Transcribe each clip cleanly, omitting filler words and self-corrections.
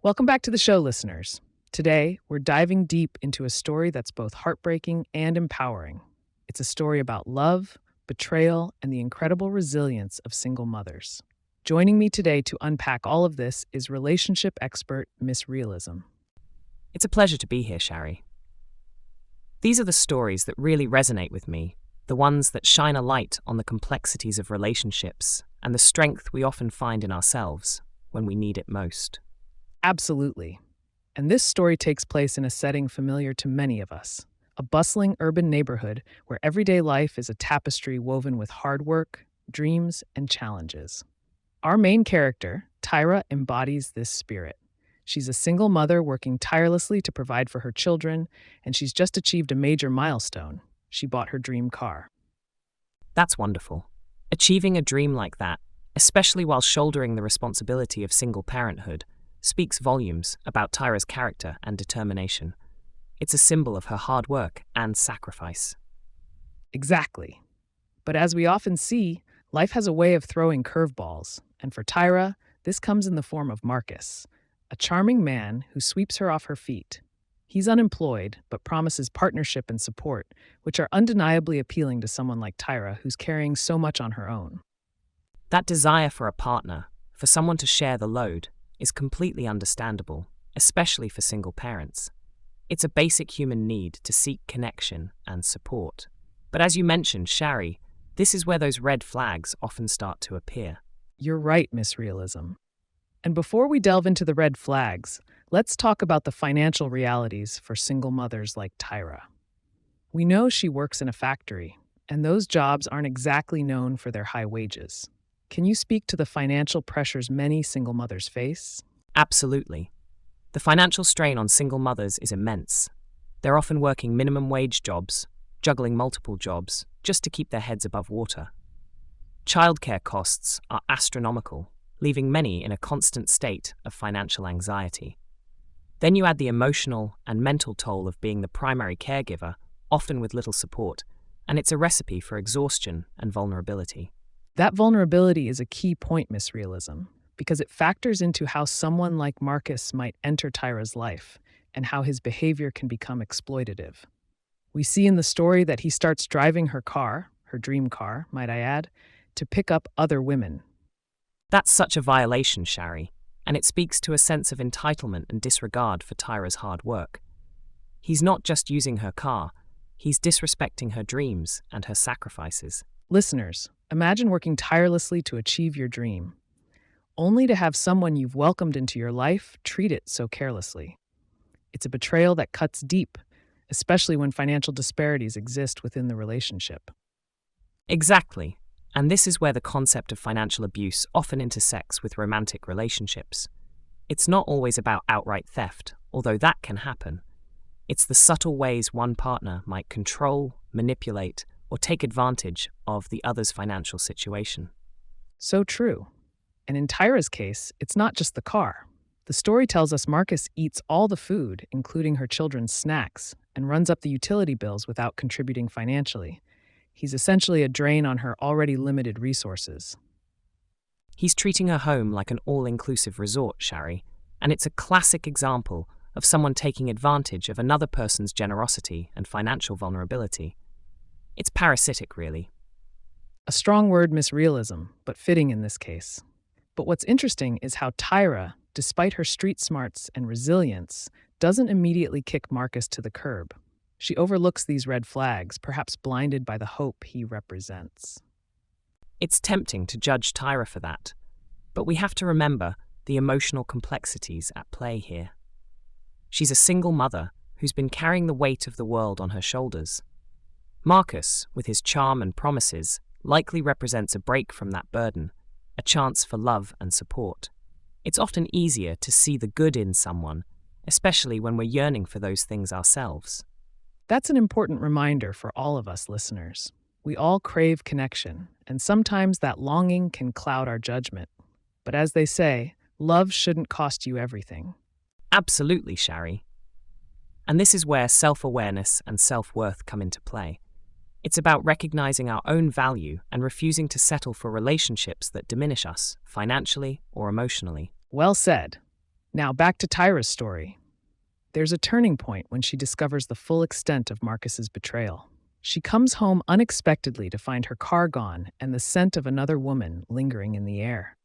Welcome back to the show, listeners. Today, we're diving deep into a story that's both heartbreaking and empowering. It's a story about love, betrayal, and the incredible resilience of single mothers. Joining me today to unpack all of this is relationship expert Miss Realism. It's a pleasure to be here, Sharri. These are the stories that really resonate with me, the ones that shine a light on the complexities of relationships and the strength we often find in ourselves when we need it most. Absolutely. And this story takes place in a setting familiar to many of us, a bustling urban neighborhood where everyday life is a tapestry woven with hard work, dreams, and challenges. Our main character, Tyra, embodies this spirit. She's a single mother working tirelessly to provide for her children, and she's just achieved a major milestone. She bought her dream car. That's wonderful. Achieving a dream like that, especially while shouldering the responsibility of single parenthood, speaks volumes about Tyra's character and determination. It's a symbol of her hard work and sacrifice. Exactly. But as we often see, life has a way of throwing curveballs, and for Tyra, this comes in the form of Marcus, a charming man who sweeps her off her feet. He's unemployed, but promises partnership and support, which are undeniably appealing to someone like Tyra, who's carrying so much on her own. That desire for a partner, for someone to share the load, is completely understandable, especially for single parents. It's a basic human need to seek connection and support. But as you mentioned, Sharri, this is where those red flags often start to appear. You're right, Miss Realism. And before we delve into the red flags, let's talk about the financial realities for single mothers like Tyra. We know she works in a factory, and those jobs aren't exactly known for their high wages. Can you speak to the financial pressures many single mothers face? Absolutely. The financial strain on single mothers is immense. They're often working minimum wage jobs, juggling multiple jobs, just to keep their heads above water. Childcare costs are astronomical, leaving many in a constant state of financial anxiety. Then you add the emotional and mental toll of being the primary caregiver, often with little support, and it's a recipe for exhaustion and vulnerability. That vulnerability is a key point, Miss Realism, because it factors into how someone like Marcus might enter Tyra's life and how his behavior can become exploitative. We see in the story that he starts driving her car, her dream car, might I add, to pick up other women. That's such a violation, Sharri, and it speaks to a sense of entitlement and disregard for Tyra's hard work. He's not just using her car, he's disrespecting her dreams and her sacrifices. Listeners, imagine working tirelessly to achieve your dream, only to have someone you've welcomed into your life treat it so carelessly. It's a betrayal that cuts deep, especially when financial disparities exist within the relationship. Exactly. And this is where the concept of financial abuse often intersects with romantic relationships. It's not always about outright theft, although that can happen. It's the subtle ways one partner might control, manipulate, or take advantage of the other's financial situation. So true. And in Tyra's case, it's not just the car. The story tells us Marcus eats all the food, including her children's snacks, and runs up the utility bills without contributing financially. He's essentially a drain on her already limited resources. He's treating her home like an all-inclusive resort, Sharri, and it's a classic example of someone taking advantage of another person's generosity and financial vulnerability. It's parasitic, really. A strong word, Miss Realism, but fitting in this case. But what's interesting is how Tyra, despite her street smarts and resilience, doesn't immediately kick Marcus to the curb. She overlooks these red flags, perhaps blinded by the hope he represents. It's tempting to judge Tyra for that, but we have to remember the emotional complexities at play here. She's a single mother who's been carrying the weight of the world on her shoulders. Marcus, with his charm and promises, likely represents a break from that burden, a chance for love and support. It's often easier to see the good in someone, especially when we're yearning for those things ourselves. That's an important reminder for all of us listeners. We all crave connection, and sometimes that longing can cloud our judgment. But as they say, love shouldn't cost you everything. Absolutely, Sharri. And this is where self-awareness and self-worth come into play. It's about recognizing our own value and refusing to settle for relationships that diminish us, financially or emotionally. Well said. Now, back to Tyra's story. There's a turning point when she discovers the full extent of Marcus's betrayal. She comes home unexpectedly to find her car gone and the scent of another woman lingering in the air.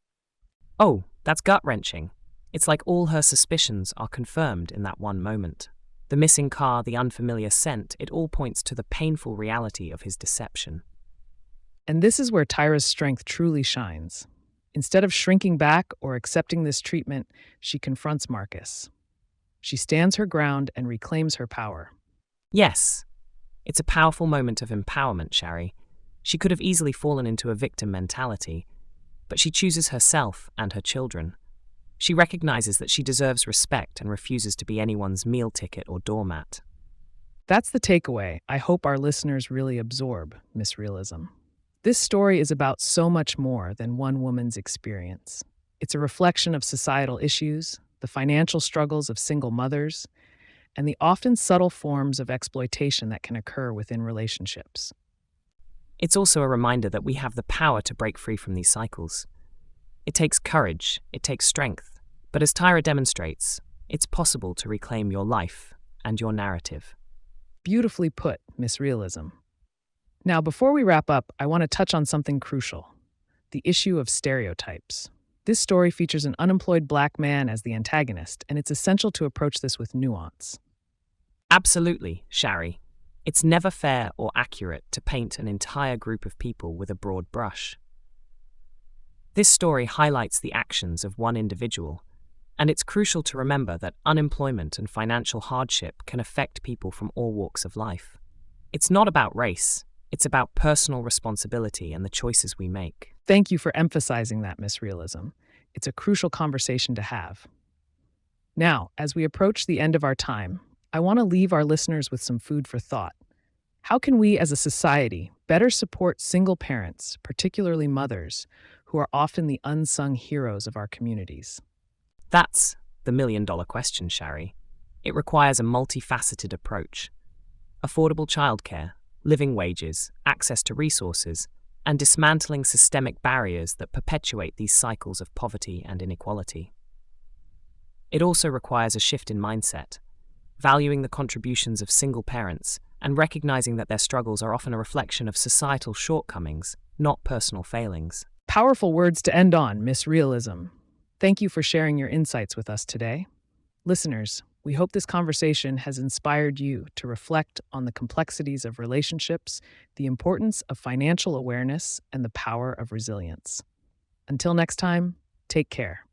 Oh, that's gut-wrenching. It's like all her suspicions are confirmed in that one moment. The missing car, the unfamiliar scent, it all points to the painful reality of his deception. And this is where Tyra's strength truly shines. Instead of shrinking back or accepting this treatment, she confronts Marcus. She stands her ground and reclaims her power. Yes, it's a powerful moment of empowerment, Sharri. She could have easily fallen into a victim mentality, but she chooses herself and her children. She recognizes that she deserves respect and refuses to be anyone's meal ticket or doormat. That's the takeaway I hope our listeners really absorb, Miss Realism. This story is about so much more than one woman's experience. It's a reflection of societal issues, the financial struggles of single mothers, and the often subtle forms of exploitation that can occur within relationships. It's also a reminder that we have the power to break free from these cycles. It takes courage, it takes strength, but as Tyra demonstrates, it's possible to reclaim your life and your narrative. Beautifully put, Miss Realism. Now, before we wrap up, I want to touch on something crucial: the issue of stereotypes. This story features an unemployed black man as the antagonist, and it's essential to approach this with nuance. Absolutely, Sharri. It's never fair or accurate to paint an entire group of people with a broad brush. This story highlights the actions of one individual, and it's crucial to remember that unemployment and financial hardship can affect people from all walks of life. It's not about race, it's about personal responsibility and the choices we make. Thank you for emphasizing that, Miss Realism. It's a crucial conversation to have. Now, as we approach the end of our time, I want to leave our listeners with some food for thought. How can we as a society better support single parents, particularly mothers, who are often the unsung heroes of our communities? That's the million-dollar question, Sharri. It requires a multifaceted approach. Affordable childcare, living wages, access to resources, and dismantling systemic barriers that perpetuate these cycles of poverty and inequality. It also requires a shift in mindset, valuing the contributions of single parents and recognizing that their struggles are often a reflection of societal shortcomings, not personal failings. Powerful words to end on, Miss Realism. Thank you for sharing your insights with us today. Listeners, we hope this conversation has inspired you to reflect on the complexities of relationships, the importance of financial awareness, and the power of resilience. Until next time, take care.